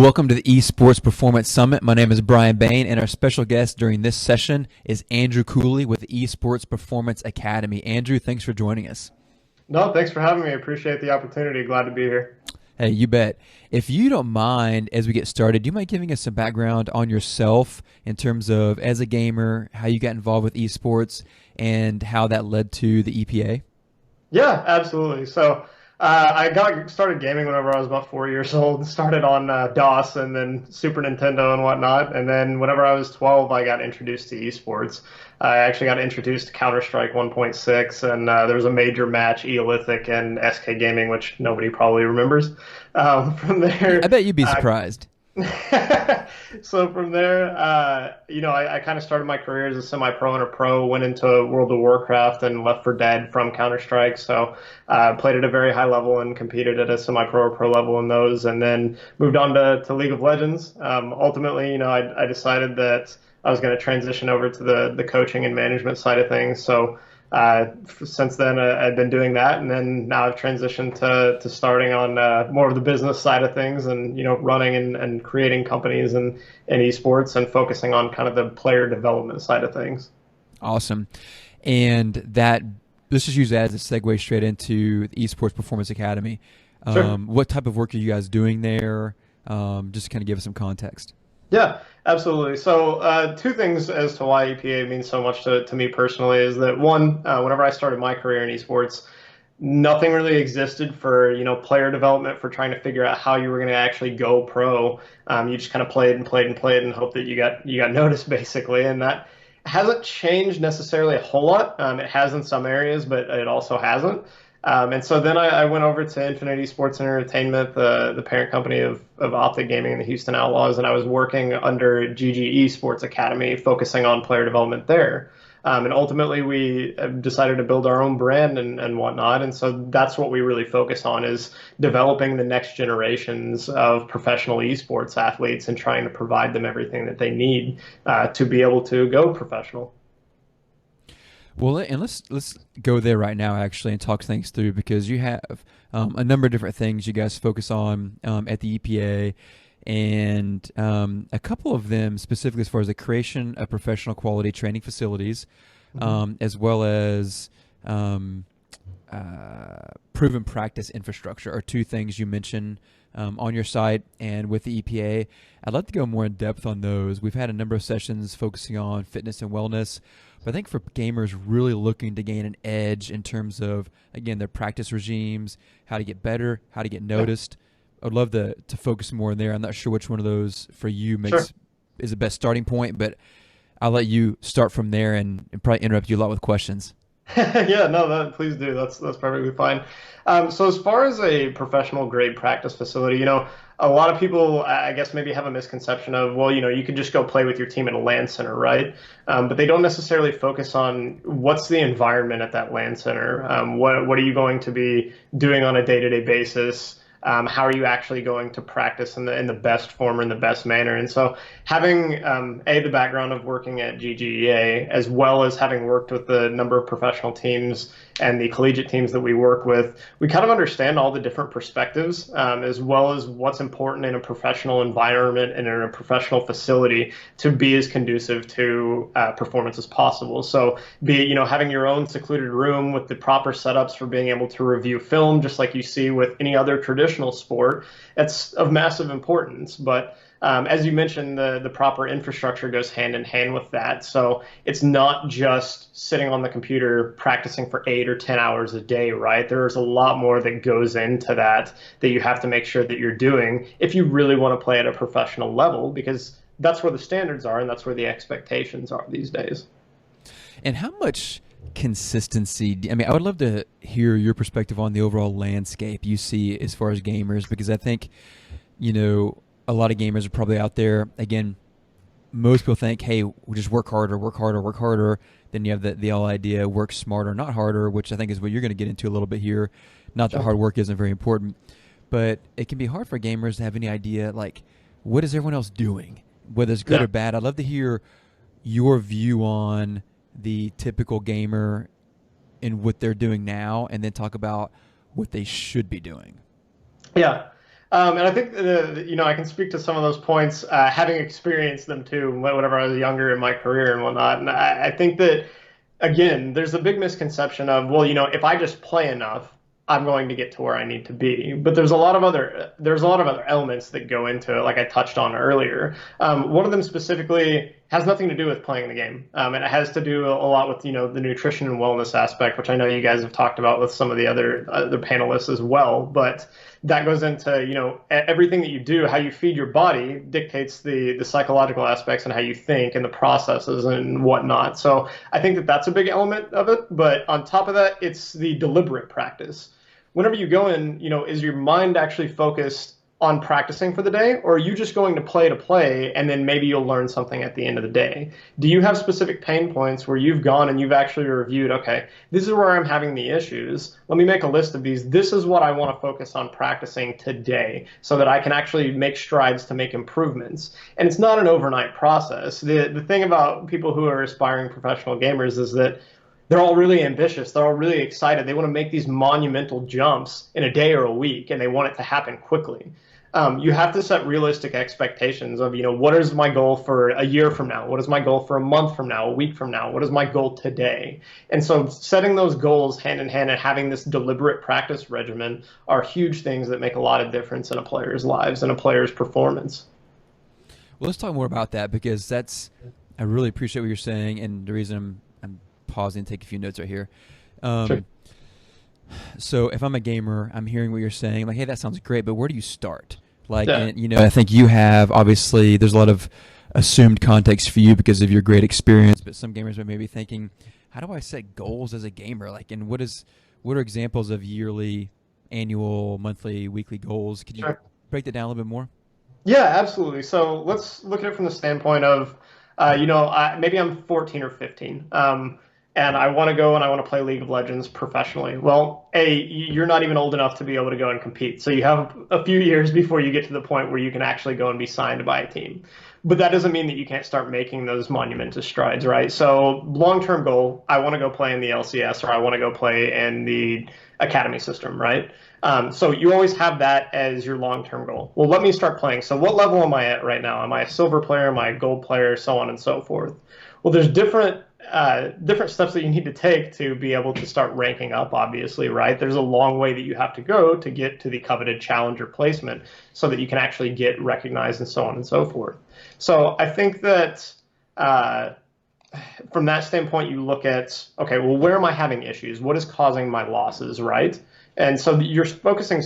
Welcome to the Esports Performance Summit. My name is Brian Bain, and our special guest during this session is Andrew Cooley with the Esports Performance Academy. Andrew, thanks for joining us. No, thanks for having me. I appreciate the opportunity. Glad to be here. Hey, you bet. If you don't mind, as we get started, do you mind giving us some background on yourself in terms of, as a gamer, how you got involved with esports and how that led to the EPA? Yeah, absolutely. I got started gaming whenever I was about 4 years old. Started on DOS and then Super Nintendo and whatnot. And then whenever I was 12, I got introduced to esports. I actually got introduced to Counter-Strike 1.6, and there was a major match, Eolithic and SK Gaming, which nobody probably remembers. From there, I bet you'd be surprised. so from there, I kind of started my career as a semi-pro and a pro, went into World of Warcraft and Left 4 Dead from Counter-Strike. So played at a very high level and competed at a semi-pro or pro level in those, and then moved on to League of Legends. Ultimately, I decided that I was going to transition over to the coaching and management side of things. So since then, I've been doing that, and then now I've transitioned to starting on more of the business side of things, and running and creating companies in esports, and focusing on kind of the player development side of things. Awesome. And that, let's just use that as a segue straight into the Esports Performance Academy. Sure. What type of work are you guys doing there? Just to kind of give us some context. Yeah, absolutely. So, two things as to why EPA means so much to me personally is that one, whenever I started my career in esports, nothing really existed for player development, for trying to figure out how you were going to actually go pro. You just kind of played and played and played and hope that you got noticed, basically, and that hasn't changed necessarily a whole lot. It has in some areas, but it also hasn't. And so then I went over to Infinity Sports and Entertainment, the parent company of Optic Gaming and the Houston Outlaws, and I was working under GGE Sports Academy, focusing on player development there. And ultimately, we decided to build our own brand and whatnot. And so that's what we really focus on, is developing the next generations of professional esports athletes and trying to provide them everything that they need to be able to go professional. Well, and let's go there right now, actually, and talk things through, because you have a number of different things you guys focus on at the EPA, and a couple of them specifically as far as the creation of professional quality training facilities, Mhm. as well as proven practice infrastructure are two things you mentioned on your site and with the EPA. I'd like to go more in depth on those. We've had a number of sessions focusing on fitness and wellness, but I think for gamers really looking to gain an edge in terms of, again, their practice regimes, how to get better, how to get Yeah, noticed, I'd love to focus more in there. I'm not sure which one of those for you sure. is the best starting point, but I'll let you start from there and probably interrupt you a lot with questions. Yeah, no, please do. That's perfectly fine. So as far as a professional grade practice facility, a lot of people, I guess, maybe have a misconception of, well, you could just go play with your team in a LAN center, right? But they don't necessarily focus on what's the environment at that LAN center. What are you going to be doing on a day-to-day basis? How are you actually going to practice in the best form or in the best manner? And so having the background of working at GGEA, as well as having worked with the number of professional teams and the collegiate teams that we work with, we kind of understand all the different perspectives, as well as what's important in a professional environment and in a professional facility to be as conducive to performance as possible. So be it, having your own secluded room with the proper setups for being able to review film, just like you see with any other traditional sport. It's of massive importance. But as you mentioned, the proper infrastructure goes hand in hand with that. So it's not just sitting on the computer practicing for 8 or 10 hours a day, right? There's a lot more that goes into that you have to make sure that you're doing if you really want to play at a professional level, because that's where the standards are and that's where the expectations are these days. And how much consistency? I mean, I would love to hear your perspective on the overall landscape you see as far as gamers, because I think, a lot of gamers are probably out there. Again, most people think, hey, we just work harder, work harder, work harder. Then you have the whole idea, work smarter, not harder, which I think is what you're going to get into a little bit here. Not that Sure. hard work isn't very important, but it can be hard for gamers to have any idea, like, what is everyone else doing, whether it's good Yeah. or bad. I'd love to hear your view on the typical gamer and what they're doing now, and then talk about what they should be doing. Yeah. And I think I can speak to some of those points, having experienced them too, whenever I was younger in my career and whatnot. And I think that again, there's a big misconception of, well, if I just play enough, I'm going to get to where I need to be. But there's a lot of other elements that go into it, like I touched on earlier. One of them specifically has nothing to do with playing the game, and it has to do a lot with the nutrition and wellness aspect, which I know you guys have talked about with some of the other panelists as well. But that goes into everything that you do, how you feed your body dictates the psychological aspects and how you think and the processes and whatnot. So I think that that's a big element of it. But on top of that, it's the deliberate practice. Whenever you go in, is your mind actually focused on practicing for the day, or are you just going to play and then maybe you'll learn something at the end of the day? Do you have specific pain points where you've gone and you've actually reviewed, okay, this is where I'm having the issues. Let me make a list of these. This is what I want to focus on practicing today so that I can actually make strides to make improvements. And it's not an overnight process. The thing about people who are aspiring professional gamers is that they're all really ambitious. They're all really excited. They want to make these monumental jumps in a day or a week, and they want it to happen quickly. You have to set realistic expectations of, what is my goal for a year from now? What is my goal for a month from now, a week from now? What is my goal today? And so setting those goals hand in hand and having this deliberate practice regimen are huge things that make a lot of difference in a player's lives and a player's performance. Well, let's talk more about that because I really appreciate what you're saying, and the reason I'm pausing and take a few notes right here. Sure. So if I'm a gamer, I'm hearing what you're saying, like, hey, that sounds great, but where do you start? Like, Yeah. and, I think you have, obviously, there's a lot of assumed context for you because of your great experience, but some gamers may be thinking, how do I set goals as a gamer? Like, and what are examples of yearly, annual, monthly, weekly goals? Could you Sure. break that down a little bit more? Yeah, absolutely. So let's look at it from the standpoint of, maybe I'm 14 or 15, and I want to go and I want to play League of Legends professionally. Well, you're not even old enough to be able to go and compete. So you have a few years before you get to the point where you can actually go and be signed by a team. But that doesn't mean that you can't start making those monumentous strides, right? So long-term goal, I want to go play in the LCS or I want to go play in the academy system, right? So you always have that as your long-term goal. Well, let me start playing. So what level am I at right now? Am I a silver player? Am I a gold player? So on and so forth. Well, there's different steps that you need to take to be able to start ranking up, obviously, right? There's a long way that you have to go to get to the coveted challenger placement so that you can actually get recognized and so on and so forth. So I think that from that standpoint, you look at, okay, well, where am I having issues? What is causing my losses, right? And so you're focusing,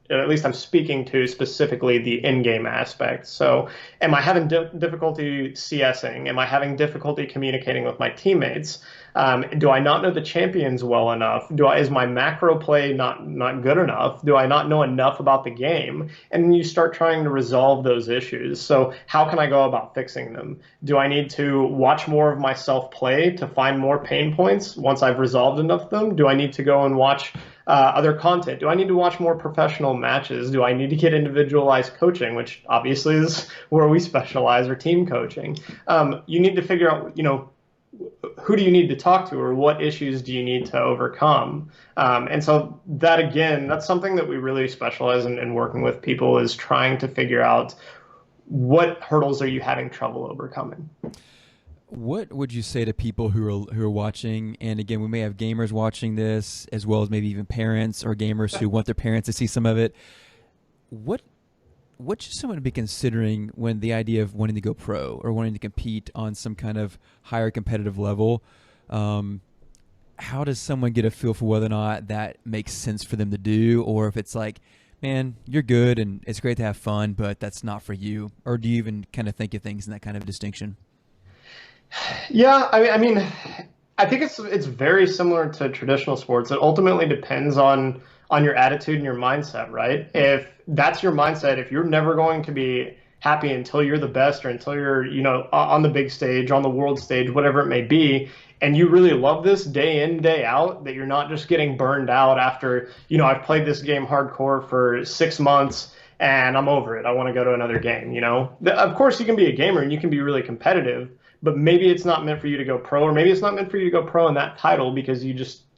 at least I'm speaking to specifically the in-game aspect. So am I having difficulty CSing? Am I having difficulty communicating with my teammates? Do I not know the champions well enough? Is my macro play not good enough? Do I not know enough about the game? And then you start trying to resolve those issues. So how can I go about fixing them? Do I need to watch more of myself play to find more pain points once I've resolved enough of them? Do I need to go and watch other content? Do I need to watch more professional matches? Do I need to get individualized coaching, which obviously is where we specialize, or team coaching? You need to figure out, who do you need to talk to, or what issues do you need to overcome? And so that, again, that's something that we really specialize in working with people, is trying to figure out what hurdles are you having trouble overcoming. What would you say to people who are watching? And again, we may have gamers watching this, as well as maybe even parents or gamers who want their parents to see some of it. What should someone be considering when the idea of wanting to go pro or wanting to compete on some kind of higher competitive level? How does someone get a feel for whether or not that makes sense for them to do, or if it's like, man, you're good and it's great to have fun, but that's not for you? Or do you even kind of think of things in that kind of distinction? Yeah, I think it's very similar to traditional sports. It ultimately depends on your attitude and your mindset, right? If that's your mindset, if you're never going to be happy until you're the best, or until you're, on the big stage, on the world stage, whatever it may be, and you really love this day in, day out, that you're not just getting burned out after, I've played this game hardcore for 6 months and I'm over it. I want to go to another game, Of course, you can be a gamer and you can be really competitive, but maybe it's not meant for you to go pro, or maybe it's not meant for you to go pro in that title because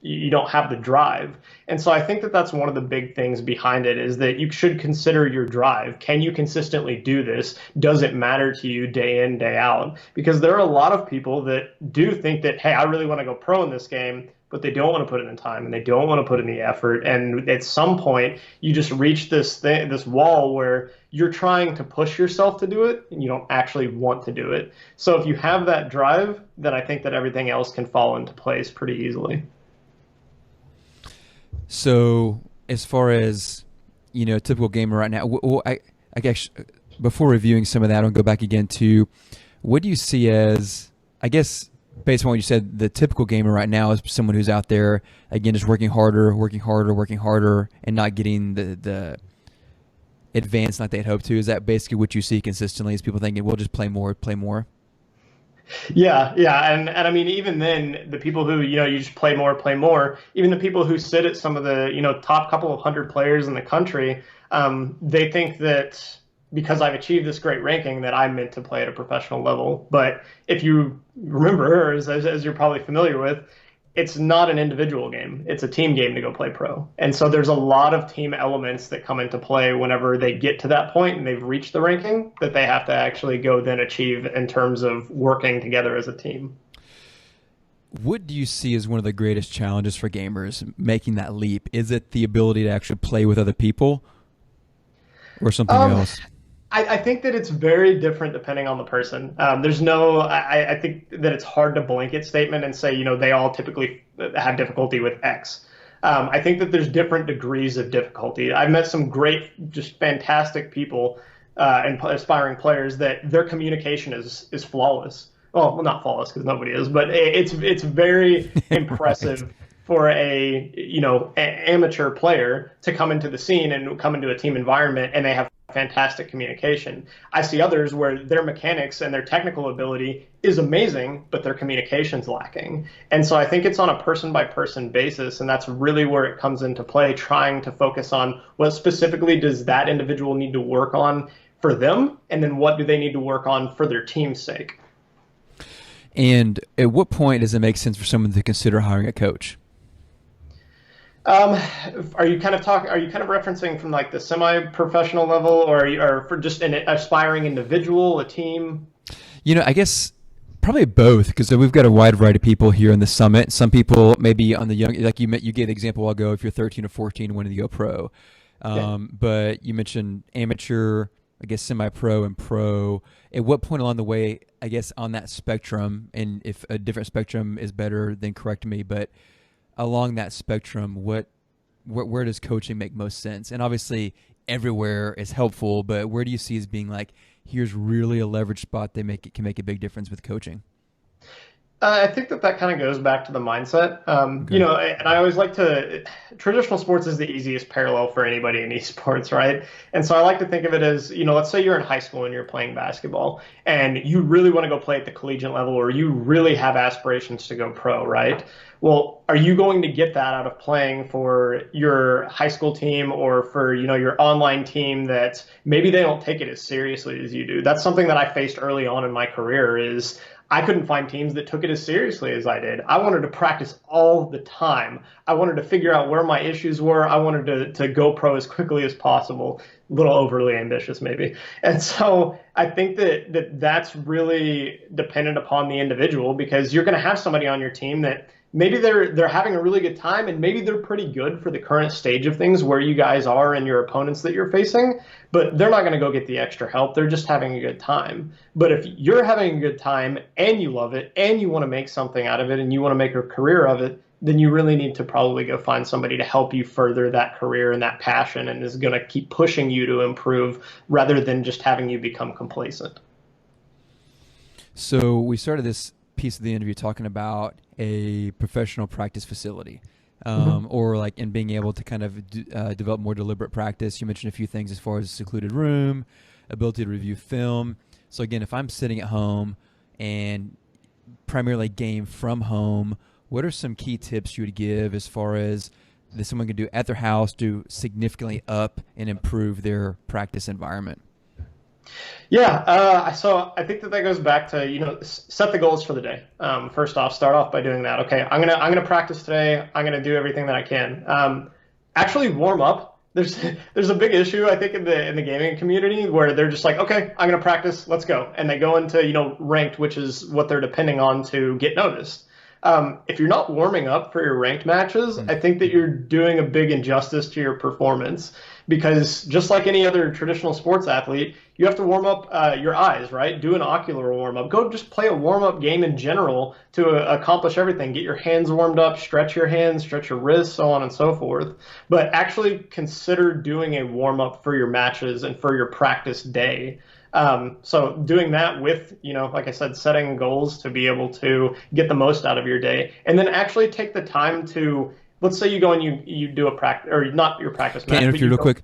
you don't have the drive. And so I think that that's one of the big things behind it is that you should consider your drive. Can you consistently do this? Does it matter to you day in, day out? Because there are a lot of people that do think that, hey, I really want to go pro in this game, but they don't want to put in the time and they don't want to put in the effort. And at some point, you just reach this wall where you're trying to push yourself to do it and you don't actually want to do it. So if you have that drive, then I think that everything else can fall into place pretty easily. So as far as, typical gamer right now, I guess before reviewing some of that, I'll go back again to what do you see as, I guess, based on what you said, the typical gamer right now is someone who's out there, again, just working harder, and not getting the advance like they'd hope to. Is that basically what you see consistently? Is people thinking, we'll just play more, play more? Yeah, and I mean, even then, the people who you just play more, play more. Even the people who sit at some of the top couple of hundred players in the country, they think that because I've achieved this great ranking that I'm meant to play at a professional level. But if you remember, or as you're probably familiar with, it's not an individual game. It's a team game to go play pro. And so there's a lot of team elements that come into play whenever they get to that point and they've reached the ranking that they have to actually go then achieve in terms of working together as a team. What do you see as one of the greatest challenges for gamers making that leap? Is it the ability to actually play with other people or something else? I think that it's very different depending on the person. I think that it's hard to blanket statement and say, they all typically have difficulty with X. I think that there's different degrees of difficulty. I've met some great, just fantastic people and aspiring players that their communication is flawless. Well, not flawless because nobody is, but it's very impressive. Right. For amateur player to come into the scene and come into a team environment and they have fantastic communication. I see others where their mechanics and their technical ability is amazing, but their communication's lacking. And so I think it's on a person by person basis, and that's really where it comes into play, trying to focus on what specifically does that individual need to work on for them, and then what do they need to work on for their team's sake. And at what point does it make sense for someone to consider hiring a coach? Are you kind of referencing from like the semi-professional level, or for just an aspiring individual, a team? I guess probably both, because we've got a wide variety of people here in the summit. Some people maybe on the young, like you gave the example a while ago, if you're 13 or 14 wanting to go pro. But you mentioned amateur, I guess semi-pro and pro. At what point along the way, I guess on that spectrum, and if a different spectrum is better, then correct me, but along that spectrum, where does coaching make most sense? And obviously everywhere is helpful, but where do you see as being like, here's really a leverage spot that can make a big difference with coaching? I think that kind of goes back to the mindset. Okay. And I always like traditional sports is the easiest parallel for anybody in esports, right? And so I like to think of it as, let's say you're in high school and you're playing basketball and you really want to go play at the collegiate level, or you really have aspirations to go pro, right? Well, are you going to get that out of playing for your high school team or for, your online team that maybe they don't take it as seriously as you do? That's something that I faced early on in my career is I couldn't find teams that took it as seriously as I did. I wanted to practice all the time. I wanted to figure out where my issues were. I wanted to go pro as quickly as possible. A little overly ambitious, maybe. And so I think that's really dependent upon the individual, because you're going to have somebody on your team that maybe they're having a really good time and maybe they're pretty good for the current stage of things where you guys are and your opponents that you're facing, but they're not going to go get the extra help. They're just having a good time. But if you're having a good time and you love it and you want to make something out of it and you want to make a career of it, then you really need to probably go find somebody to help you further that career and that passion and is going to keep pushing you to improve rather than just having you become complacent. So we started this piece of the interview talking about a professional practice facility, or like in being able to kind of develop more deliberate practice. You mentioned a few things as far as a secluded room, ability to review film. So again, if I'm sitting at home and primarily game from home, what are some key tips you would give as far as that someone can do at their house to significantly up and improve their practice environment? Yeah, so I think that that goes back to, set the goals for the day. First off, start off by doing that. Okay, I'm gonna practice today. I'm gonna do everything that I can. Actually warm up. There's a big issue I think in the gaming community where they're just like, okay, I'm gonna practice, let's go, and they go into ranked, which is what they're depending on to get noticed. If you're not warming up for your ranked matches, I think that you're doing a big injustice to your performance because just like any other traditional sports athlete, you have to warm up your eyes, right? Do an ocular warm up. Go just play a warm up game in general to accomplish everything. Get your hands warmed up, stretch your hands, stretch your wrists, so on and so forth. But actually consider doing a warm up for your matches and for your practice day. So doing that with, like I said, setting goals to be able to get the most out of your day, and then actually take the time to, let's say you go and you do a practice, or not your practice Can I match, interrupt but you you real go. quick?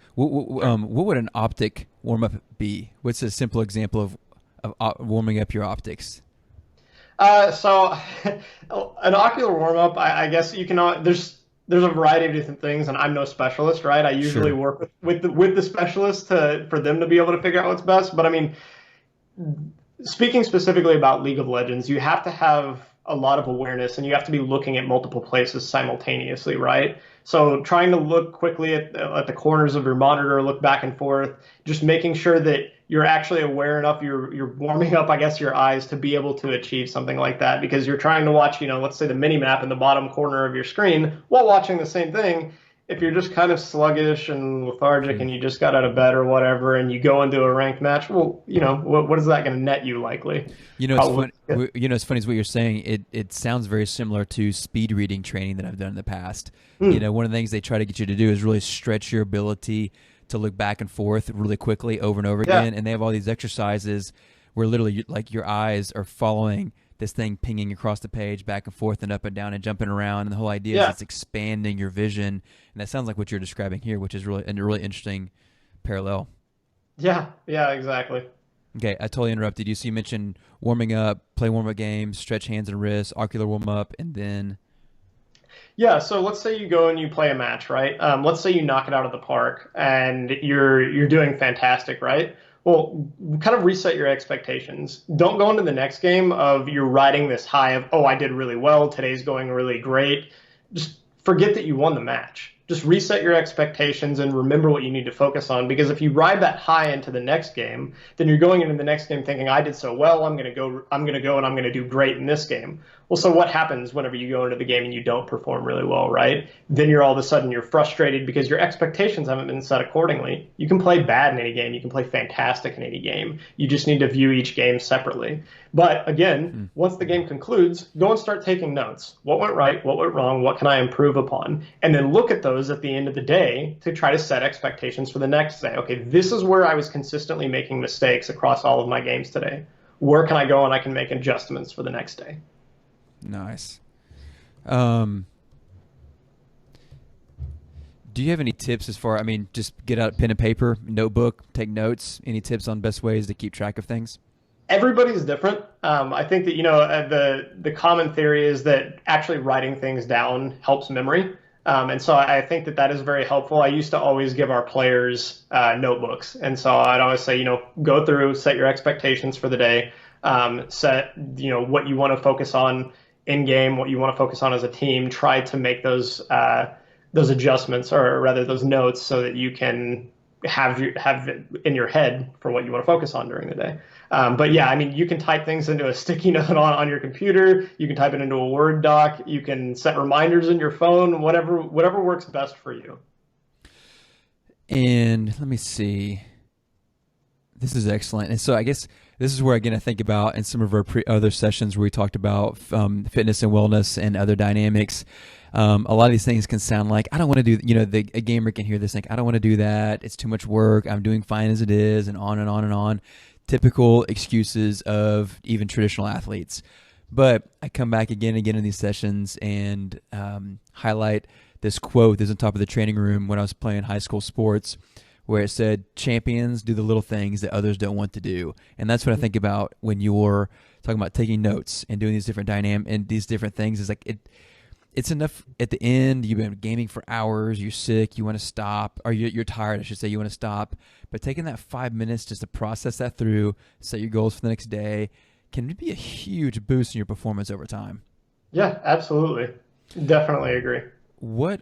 What would an optic warm up be? What's a simple example of warming up your optics? So an ocular warm up, I guess you can. There's a variety of different things, and I'm no specialist, right? I usually Sure. work with the specialist for them to be able to figure out what's best. But I mean, speaking specifically about League of Legends, you have to have a lot of awareness and you have to be looking at multiple places simultaneously, right? So trying to look quickly at the corners of your monitor, look back and forth, just making sure that you're actually aware enough, you're warming up, I guess, your eyes to be able to achieve something like that because you're trying to watch, let's say the mini map in the bottom corner of your screen while watching the same thing. If you're just kind of sluggish and lethargic and you just got out of bed or whatever and you go into a ranked match, well, what is that going to net you likely? It's Probably. fun. It's funny as what you're saying. It sounds very similar to speed reading training that I've done in the past. Hmm. One of the things they try to get you to do is really stretch your ability to look back and forth really quickly over and over Yeah. again. And they have all these exercises where literally like your eyes are following this thing pinging across the page back and forth and up and down and jumping around. And the whole idea is Yeah. it's expanding your vision. And that sounds like what you're describing here, which is really a really interesting parallel. Yeah. Yeah, exactly. Okay, I totally interrupted you. So you mentioned warming up, play warm up games, stretch hands and wrists, ocular warm up, and then Yeah, so let's say you go and you play a match, right? Let's say you knock it out of the park and you're doing fantastic, right? Well, kind of reset your expectations. Don't go into the next game of you're riding this high of, oh, I did really well, today's going really great. Just forget that you won the match. Just reset your expectations and remember what you need to focus on. Because if you ride that high into the next game, then you're going into the next game thinking, I did so well, I'm gonna go and I'm gonna do great in this game. Well, so what happens whenever you go into the game and you don't perform really well, right? Then you're all of a sudden you're frustrated because your expectations haven't been set accordingly. You can play bad in any game, you can play fantastic in any game. You just need to view each game separately. But again, once the game concludes, go and start taking notes. What went right? What went wrong? What can I improve upon? And then look at those at the end of the day to try to set expectations for the next day. Okay, this is where I was consistently making mistakes across all of my games today. Where can I go and I can make adjustments for the next day? nice. Um, do you have any tips as far? I mean, just get out pen and paper, notebook, take notes. Any tips on best ways to keep track of things? Everybody's different. I think that the common theory is that actually writing things down helps memory, and so I think that that is very helpful. I used to always give our players notebooks, and so I'd always say, go through, set your expectations for the day, set what you want to focus on in game, what you want to focus on as a team. Try to make those adjustments, or rather those notes, so that you can have it in your head for what you want to focus on during the day. But yeah, I mean, you can type things into a sticky note on your computer. You can type it into a Word doc. You can set reminders in your phone. Whatever works best for you. And let me see. This is excellent. And so I guess this is where again I think about in some of our other sessions where we talked about fitness and wellness and other dynamics. A lot of these things can sound like I don't want to do. A gamer can hear this think I don't want to do that. It's too much work. I'm doing fine as it is, and on and on and on. Typical excuses of even traditional athletes. But I come back again and again in these sessions and highlight this quote that's on top of the training room when I was playing high school sports, where it said, champions do the little things that others don't want to do. And that's what I think about when you're talking about taking notes and doing these different things. Is like it's enough at the end. You've been gaming for hours. You're sick. You want to stop, or you're tired, I should say. You want to stop, but taking that 5 minutes just to process that through, set your goals for the next day, can be a huge boost in your performance over time. Yeah, absolutely. Definitely agree. What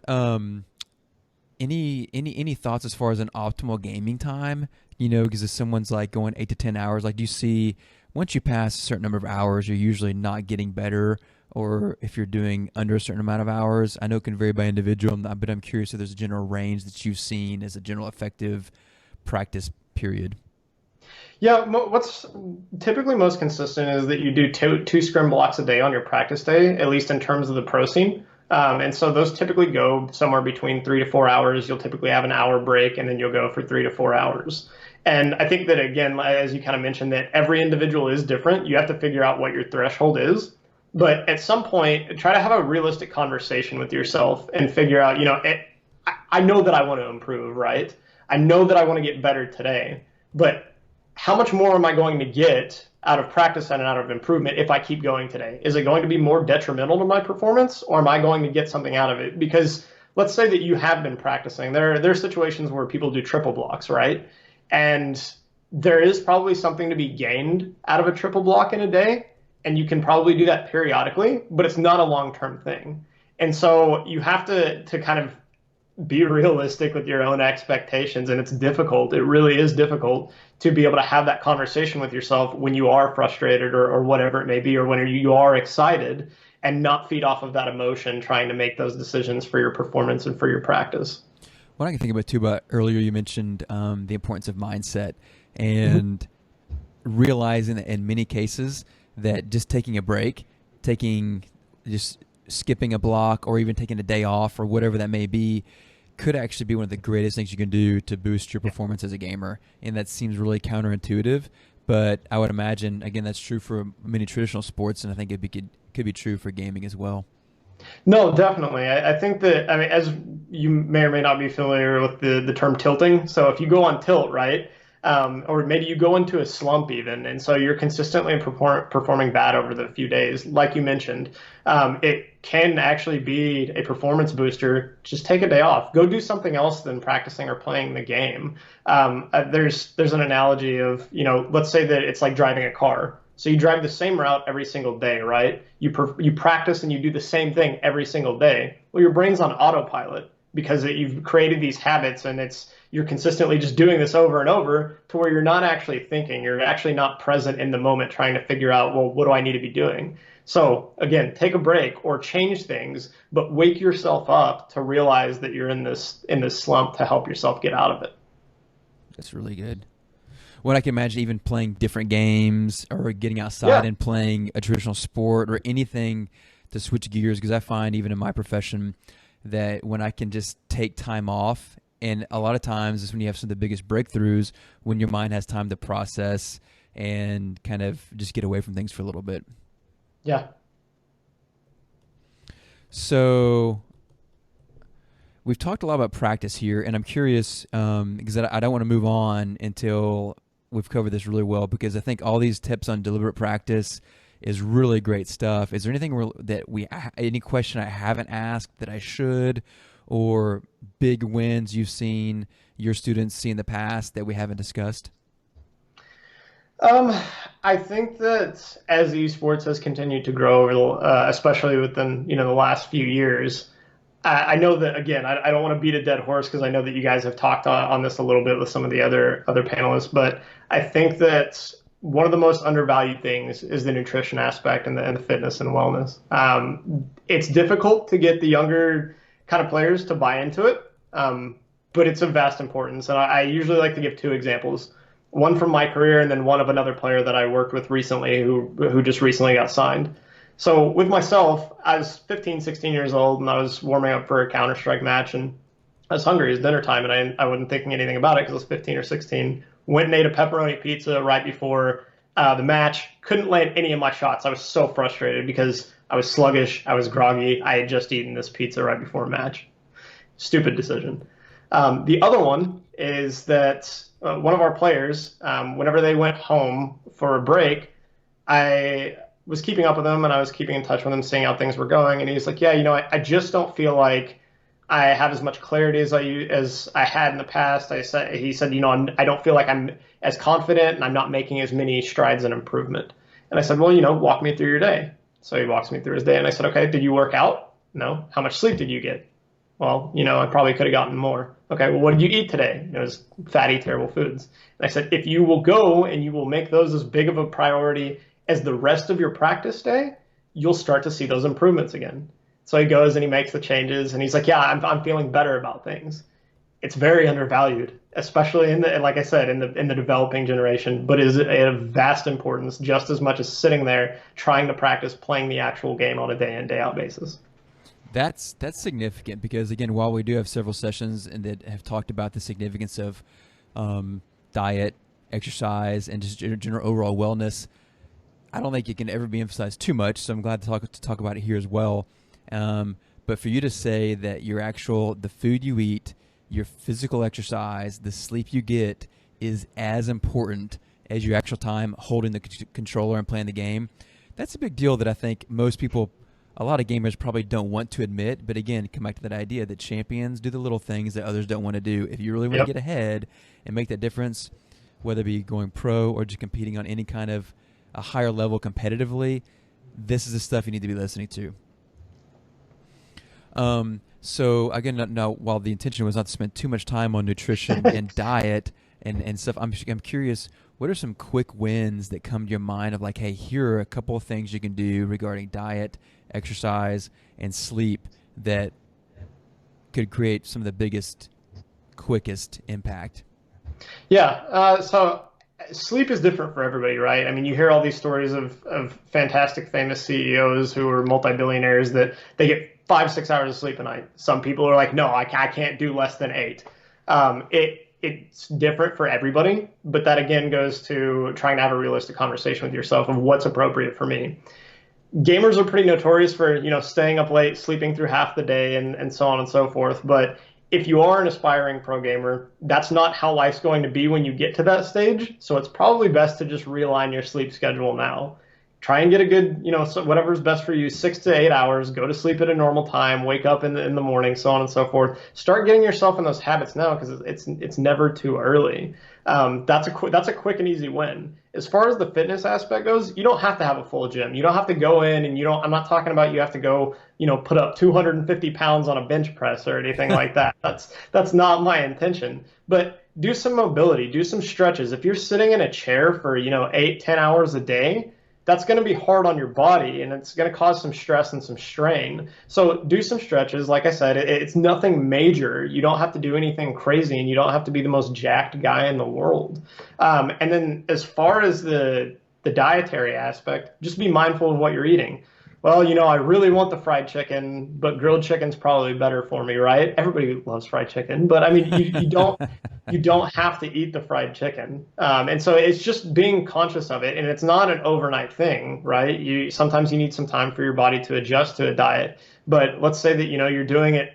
any thoughts as far as an optimal gaming time? Because if someone's like going 8 to 10 hours, like do you see once you pass a certain number of hours, you're usually not getting better, or if you're doing under a certain amount of hours, I know it can vary by individual, but I'm curious if there's a general range that you've seen as a general effective practice period. Yeah, what's typically most consistent is that you do two scrim blocks a day on your practice day, at least in terms of the pro scene. And so those typically go somewhere between 3 to 4 hours. You'll typically have an hour break, and then you'll go for 3 to 4 hours. And I think that, again, as you kind of mentioned, that every individual is different. You have to figure out what your threshold is. But at some point, try to have a realistic conversation with yourself and figure out, I know that I want to improve, right? I know that I want to get better today, but how much more am I going to get out of practice and out of improvement if I keep going today? Is it going to be more detrimental to my performance, or am I going to get something out of it? Because let's say that you have been practicing. There are situations where people do triple blocks, right? And there is probably something to be gained out of a triple block in a day, and you can probably do that periodically, but it's not a long-term thing. And so you have to kind of be realistic with your own expectations, and it's difficult. It really is difficult to be able to have that conversation with yourself when you are frustrated or whatever it may be, or when you are excited, and not feed off of that emotion trying to make those decisions for your performance and for your practice. What I can think about too, about earlier you mentioned the importance of mindset and realizing that in many cases that just taking a break, just skipping a block, or even taking a day off, or whatever that may be, could actually be one of the greatest things you can do to boost your performance as a gamer. And that seems really counterintuitive, but I would imagine, again, that's true for many traditional sports, and I think could be true for gaming as well. No, definitely. I think that, I mean, as you may or may not be familiar with the term tilting. So if you go on tilt, right, or maybe you go into a slump even, and so you're consistently performing bad over the few days, like you mentioned, it can actually be a performance booster. Just take a day off. Go do something else than practicing or playing the game. There's an analogy of, let's say that it's like driving a car. So you drive the same route every single day, right? You practice and you do the same thing every single day. Well, your brain's on autopilot because you've created these habits, and you're consistently just doing this over and over to where you're not actually thinking. You're actually not present in the moment trying to figure out, well, what do I need to be doing? So again, take a break or change things, but wake yourself up to realize that you're in this slump to help yourself get out of it. That's really good. What I can imagine, even playing different games or getting outside Yeah. and playing a traditional sport or anything to switch gears, because I find even in my profession that when I can just take time off, and a lot of times is when you have some of the biggest breakthroughs, when your mind has time to process and kind of just get away from things for a little bit. Yeah. So we've talked a lot about practice here, and I'm curious because I don't want to move on until we've covered this really well, because I think all these tips on deliberate practice is really great stuff. Is there anything any question I haven't asked that I should, or big wins you've seen your students see in the past that we haven't discussed? I think that as esports has continued to grow over especially within the last few years, I know that, again, I don't want to beat a dead horse because I know that you guys have talked on this a little bit with some of the other panelists, but I think that one of the most undervalued things is the nutrition aspect and the fitness and wellness. It's difficult to get the younger kind of players to buy into it, but it's of vast importance. And I usually like to give two examples, one from my career and then one of another player that I worked with recently who just recently got signed. So with myself, I was 15, 16 years old, and I was warming up for a Counter-Strike match, and I was hungry. It was dinner time, and I wasn't thinking anything about it because I was 15 or 16. Went and ate a pepperoni pizza right before the match. Couldn't land any of my shots. I was so frustrated because I was sluggish. I was groggy. I had just eaten this pizza right before a match. Stupid decision. The other one is that one of our players, whenever they went home for a break, I was keeping up with him and I was keeping in touch with him, seeing how things were going. And he was like, yeah, I just don't feel like I have as much clarity as I had in the past. He said, I don't feel like I'm as confident and I'm not making as many strides in improvement. And I said, well, walk me through your day. So he walks me through his day and I said, okay, did you work out? No. How much sleep did you get? Well, I probably could have gotten more. Okay, well, what did you eat today? It was fatty, terrible foods. And I said, if you will go and you will make those as big of a priority as the rest of your practice day, you'll start to see those improvements again. So he goes and he makes the changes and he's like, yeah, I'm feeling better about things. It's very undervalued, especially like I said, in the developing generation, but is a vast importance just as much as sitting there trying to practice playing the actual game on a day in, day out basis. That's significant because, again, while we do have several sessions and that have talked about the significance of diet, exercise, and just general overall wellness, I don't think it can ever be emphasized too much. So I'm glad to talk about it here as well. But for you to say that the food you eat, your physical exercise, the sleep you get is as important as your actual time holding the controller and playing the game, that's a big deal that I think most people, a lot of gamers probably don't want to admit. But again, come back to that idea that champions do the little things that others don't want to do. If you really want to get ahead and make that difference, whether it be going pro or just competing on any kind of a higher level competitively, this is the stuff you need to be listening to. So again, now while the intention was not to spend too much time on nutrition and diet and stuff, I'm curious, what are some quick wins that come to your mind of like, hey, here are a couple of things you can do regarding diet, exercise, and sleep that could create some of the biggest, quickest impact? Yeah. So sleep is different for everybody, right? I mean, you hear all these stories of fantastic, famous CEOs who are multi-billionaires that they get 5-6 hours of sleep a night. Some people are like, no, I can't do less than 8. It's different for everybody, but that again goes to trying to have a realistic conversation with yourself of what's appropriate for me. Gamers are pretty notorious for, staying up late, sleeping through half the day and so on and so forth. But if you are an aspiring pro gamer, that's not how life's going to be when you get to that stage. So it's probably best to just realign your sleep schedule now. Try and get a good, so whatever's best for you, 6 to 8 hours, go to sleep at a normal time, wake up in the morning, so on and so forth. Start getting yourself in those habits now because it's never too early. That's a quick and easy win. As far as the fitness aspect goes, you don't have to have a full gym. You don't have to go in and I'm not talking about you have to go, put up 250 pounds on a bench press or anything like that. That's not my intention. But do some mobility, do some stretches. If you're sitting in a chair for, 8-10 hours a day, that's going to be hard on your body and it's going to cause some stress and some strain. So do some stretches. Like I said, it's nothing major. You don't have to do anything crazy and you don't have to be the most jacked guy in the world. And then as far as the dietary aspect, just be mindful of what you're eating. Well, I really want the fried chicken, but grilled chicken's probably better for me, right? Everybody loves fried chicken, but I mean, you don't have to eat the fried chicken. And so it's just being conscious of it, and it's not an overnight thing, right? Sometimes you need some time for your body to adjust to a diet. But let's say that, you're doing it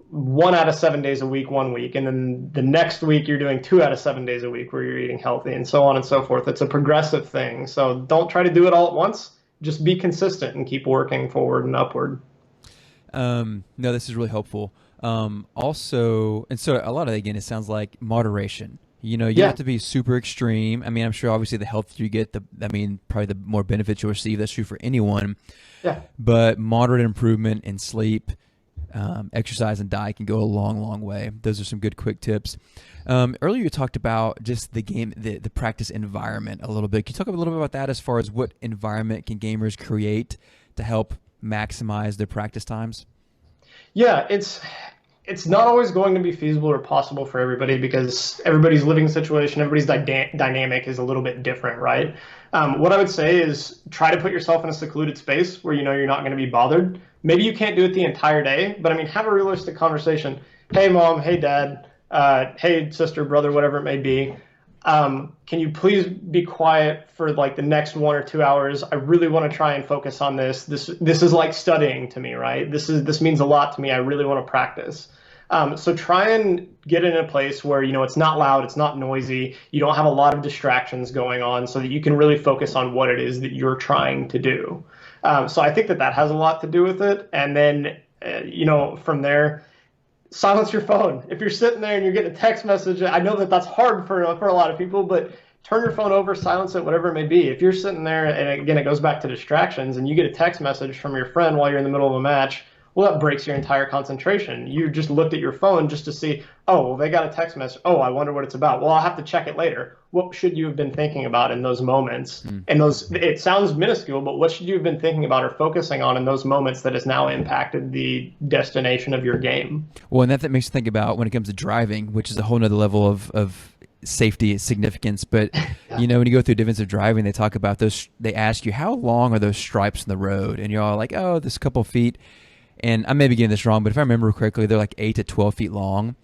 1 out of 7 days a week, 1 week, and then the next week you're doing 2 out of 7 days a week where you're eating healthy and so on and so forth. It's a progressive thing. So don't try to do it all at once. Just be consistent and keep working forward and upward. No, this is really helpful. Also, and so a lot of it, again, it sounds like moderation. You have to be super extreme. I mean, I'm sure obviously the healthier you get, probably the more benefits you'll receive. That's true for anyone. Yeah. But moderate improvement in sleep, exercise, and diet can go a long, long way. Those are some good quick tips. Earlier you talked about just the game, the practice environment a little bit. Can you talk a little bit about that as far as what environment can gamers create to help maximize their practice times? Yeah, it's not always going to be feasible or possible for everybody because everybody's living situation, everybody's dynamic is a little bit different, right? What I would say is try to put yourself in a secluded space where you're not going to be bothered. Maybe you can't do it the entire day, but I mean, have a realistic conversation. Hey, mom. Hey, dad. Hey, sister, brother, whatever it may be. Can you please be quiet for like the next 1 or 2 hours? I really want to try and focus on this. This is like studying to me, right? This means a lot to me. I really want to practice. So try and get in a place where, it's not loud, it's not noisy, you don't have a lot of distractions going on so that you can really focus on what it is that you're trying to do. So I think that that has a lot to do with it. And then, from there, silence your phone. If you're sitting there and you're getting a text message, I know that that's hard for a lot of people, but turn your phone over, silence it, whatever it may be. If you're sitting there, and again, it goes back to distractions, and you get a text message from your friend while you're in the middle of a match, well, that breaks your entire concentration. You just looked at your phone just to see, oh, well, they got a text message. Oh, I wonder what it's about. Well, I'll have to check it later. What should you have been thinking about in those moments? Mm. And it sounds minuscule, but what should you have been thinking about or focusing on in those moments that has now impacted the destination of your game? Well, and that makes you think about when it comes to driving, which is a whole nother level of safety significance. But when you go through defensive driving, they talk about those. They ask you, how long are those stripes in the road, and you're all like, oh, this couple feet. And I may be getting this wrong, but if I remember correctly, they're like 8 to 12 feet long.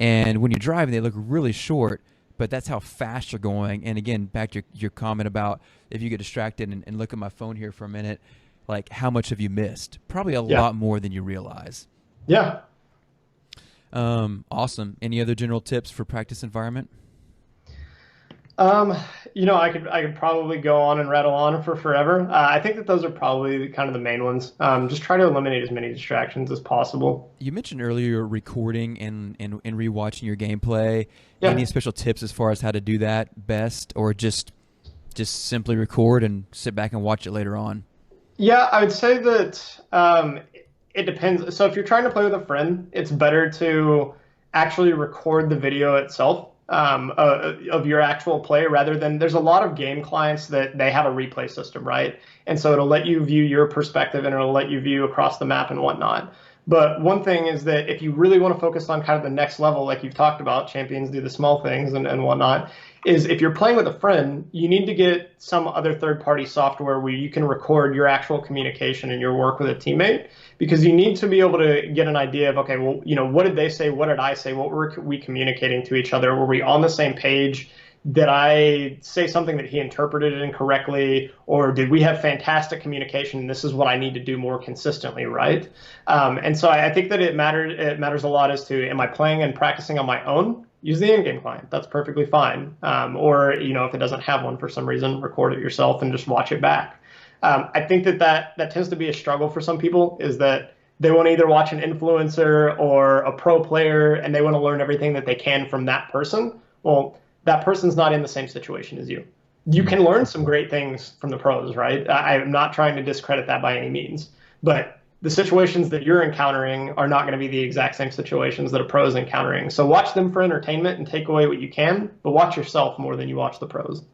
And when you're driving, they look really short, but that's how fast you're going. And again, back to your comment about if you get distracted and look at my phone here for a minute, like how much have you missed? Probably a lot more than you realize. Yeah. Awesome. Any other general tips for practice environment? I could probably go on and rattle on for forever. I think that those are probably kind of the main ones. Just try to eliminate as many distractions as possible. You mentioned earlier recording and rewatching your gameplay. Yeah. Any special tips as far as how to do that best, or just simply record and sit back and watch it later on? Yeah, I would say that it depends. So if you're trying to play with a friend, it's better to actually record the video itself. Of your actual play, rather than, there's a lot of game clients that they have a replay system, right? And so it'll let you view your perspective and it'll let you view across the map and whatnot. But one thing is that if you really want to focus on kind of the next level, like you've talked about, champions do the small things and whatnot, is if you're playing with a friend, you need to get some other third-party software where you can record your actual communication and your work with a teammate, because you need to be able to get an idea of, okay, well, what did they say? What did I say? What were we communicating to each other? Were we on the same page? Did I say something that he interpreted incorrectly, or did we have fantastic communication? And this is what I need to do more consistently, right? And so I think that it matters a lot as to, am I playing and practicing on my own? Use the in-game client. That's perfectly fine. Or if it doesn't have one for some reason, record it yourself and just watch it back. I think that tends to be a struggle for some people, is that they want to either watch an influencer or a pro player and they want to learn everything that they can from that person. Well, that person's not in the same situation as you. You can learn some great things from the pros, right? I'm not trying to discredit that by any means, but the situations that you're encountering are not going to be the exact same situations that a pro is encountering. So watch them for entertainment and take away what you can, but watch yourself more than you watch the pros.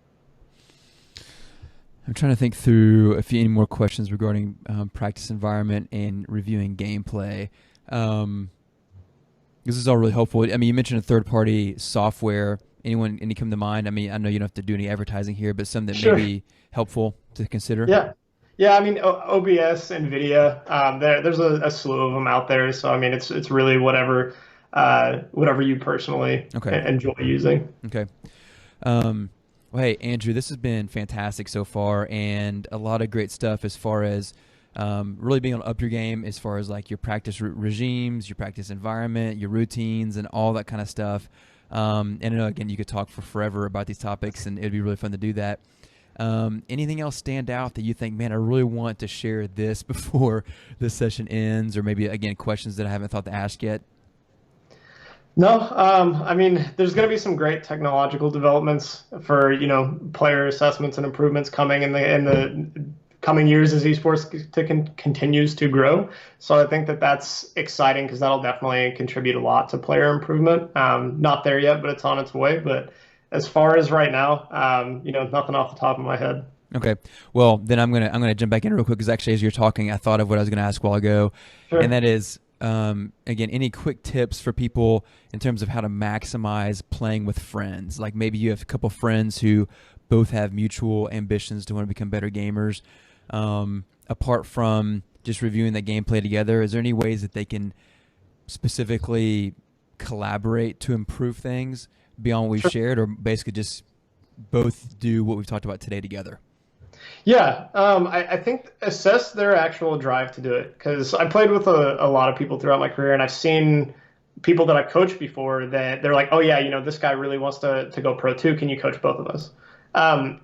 I'm trying to think through any more questions regarding practice environment and reviewing gameplay. This is all really helpful. I mean, you mentioned a third-party software. Any come to mind? I mean, I know you don't have to do any advertising here, but some that may be helpful to consider. Yeah. I mean, OBS, NVIDIA. There's a slew of them out there. So I mean, it's really whatever you personally enjoy using. Okay. Well, hey, Andrew, this has been fantastic so far, and a lot of great stuff as far as really being able to up your game as far as like your practice regimes, your practice environment, your routines, and all that kind of stuff. And again, you could talk for forever about these topics, and it'd be really fun to do that. Anything else stand out that you think, man, I really want to share this before this session ends, or maybe, again, questions that I haven't thought to ask yet? No, I mean, there's going to be some great technological developments for, player assessments and improvements coming in the coming years as esports continues to grow. So I think that that's exciting, because that'll definitely contribute a lot to player improvement. Not there yet, but it's on its way. But as far as right now, nothing off the top of my head. Okay. Well, then I'm gonna jump back in real quick, because actually, as you're talking, I thought of what I was going to ask a while ago, and that is, again, any quick tips for people in terms of how to maximize playing with friends? Like maybe you have a couple friends who both have mutual ambitions to want to become better gamers. Apart from just reviewing the gameplay together, is there any ways that they can specifically collaborate to improve things beyond what we've shared, or basically just both do what we've talked about today together? Yeah, I think assess their actual drive to do it, because I played with a lot of people throughout my career, and I've seen people that I've coached before that they're like, oh yeah, this guy really wants to go pro too. Can you coach both of us? Um,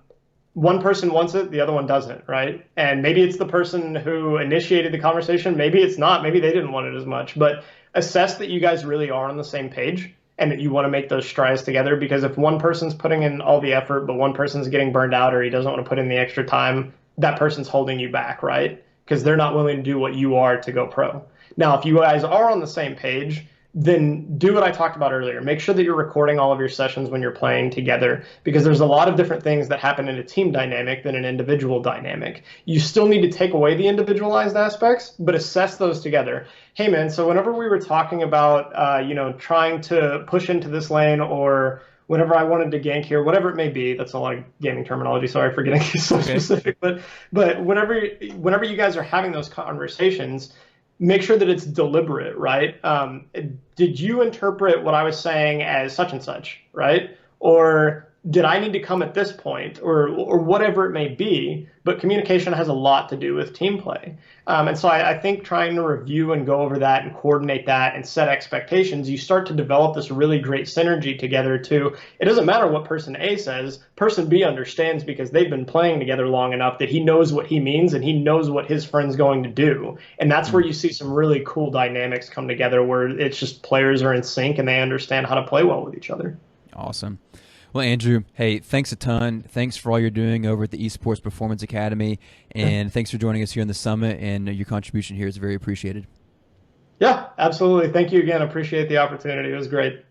One person wants it, the other one doesn't, right? And maybe it's the person who initiated the conversation. Maybe it's not. Maybe they didn't want it as much. But assess that you guys really are on the same page and that you want to make those strides together. Because if one person's putting in all the effort, but one person's getting burned out or he doesn't want to put in the extra time, that person's holding you back, right? Because they're not willing to do what you are to go pro. Now, if you guys are on the same page, then do what I talked about earlier. Make sure that you're recording all of your sessions when you're playing together because there's a lot of different things that happen in a team dynamic than an individual dynamic. You still need to take away the individualized aspects, but assess those together. Hey, man, so whenever we were talking about, trying to push into this lane or whenever I wanted to gank here, whatever it may be, that's a lot of gaming terminology. Sorry for getting so specific, but whenever you guys are having those conversations, make sure that it's deliberate, right? Did you interpret what I was saying as such and such, right? Or did I need to come at this point or whatever it may be? But communication has a lot to do with team play. And so I think trying to review and go over that and coordinate that and set expectations, you start to develop this really great synergy together too. It doesn't matter what person A says, person B understands because they've been playing together long enough that he knows what he means and he knows what his friend's going to do. And that's where you see some really cool dynamics come together where it's just players are in sync and they understand how to play well with each other. Awesome. Well, Andrew, hey, thanks a ton. Thanks for all you're doing over at the Esports Performance Academy, and thanks for joining us here in the summit, and your contribution here is very appreciated. Yeah, absolutely. Thank you again. Appreciate the opportunity. It was great.